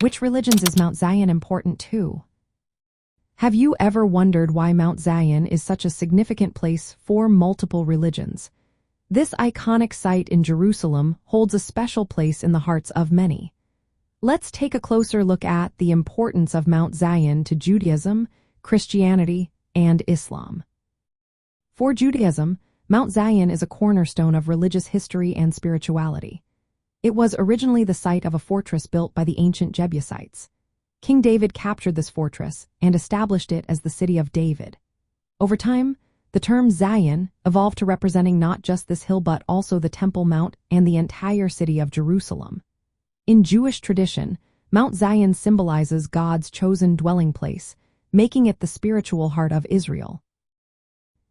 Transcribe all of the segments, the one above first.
Which religions is Mount Zion important to? Have you ever wondered why Mount Zion is such a significant place for multiple religions? This iconic site in Jerusalem holds a special place in the hearts of many. Let's take a closer look at the importance of Mount Zion to Judaism, Christianity, and Islam. For Judaism, Mount Zion is a cornerstone of religious history and spirituality. It was originally the site of a fortress built by the ancient Jebusites. King David captured this fortress and established it as the City of David. Over time, the term Zion evolved to representing not just this hill but also the Temple Mount and the entire city of Jerusalem. In Jewish tradition, Mount Zion symbolizes God's chosen dwelling place, making it the spiritual heart of Israel.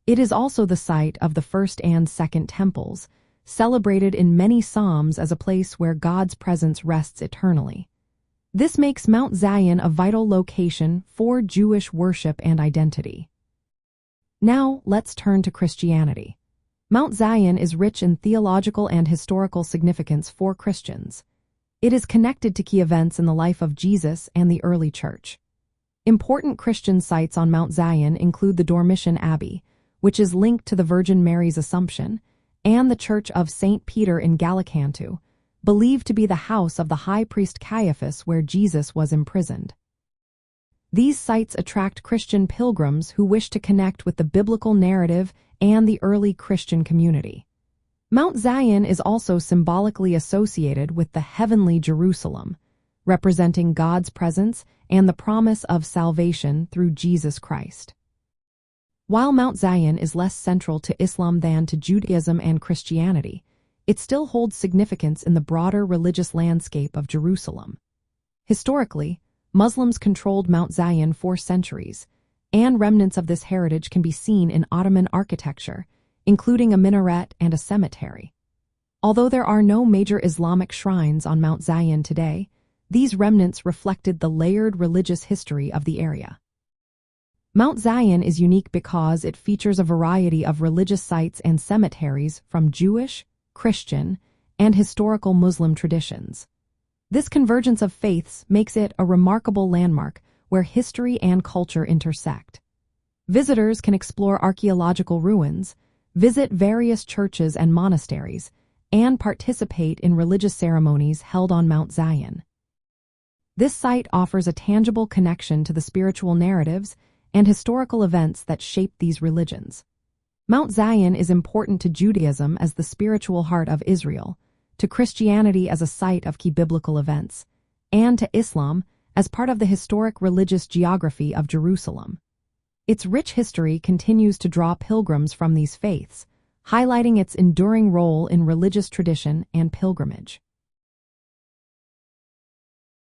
It is also the site of the first and second temples, celebrated in many psalms as a place where God's presence rests eternally. This makes Mount Zion a vital location for Jewish worship and identity. Now, let's turn to Christianity. Mount Zion is rich in theological and historical significance for Christians. It is connected to key events in the life of Jesus and the early church. Important Christian sites on Mount Zion include the Dormition Abbey, which is linked to the Virgin Mary's Assumption, and the Church of St. Peter in Gallicantu, believed to be the house of the high priest Caiaphas where Jesus was imprisoned. These sites attract Christian pilgrims who wish to connect with the biblical narrative and the early Christian community. Mount Zion is also symbolically associated with the heavenly Jerusalem, representing God's presence and the promise of salvation through Jesus Christ. While Mount Zion is less central to Islam than to Judaism and Christianity, it still holds significance in the broader religious landscape of Jerusalem. Historically, Muslims controlled Mount Zion for centuries, and remnants of this heritage can be seen in Ottoman architecture, including a minaret and a cemetery. Although there are no major Islamic shrines on Mount Zion today, these remnants reflected the layered religious history of the area. Mount Zion is unique because it features a variety of religious sites and cemeteries from Jewish, Christian, and historical Muslim traditions. This convergence of faiths makes it a remarkable landmark where history and culture intersect. Visitors can explore archaeological ruins, visit various churches and monasteries, and participate in religious ceremonies held on Mount Zion. This site offers a tangible connection to the spiritual narratives and historical events that shape these religions. Mount Zion is important to Judaism as the spiritual heart of Israel, to Christianity as a site of key biblical events, and to Islam as part of the historic religious geography of Jerusalem. Its rich history continues to draw pilgrims from these faiths, highlighting its enduring role in religious tradition and pilgrimage.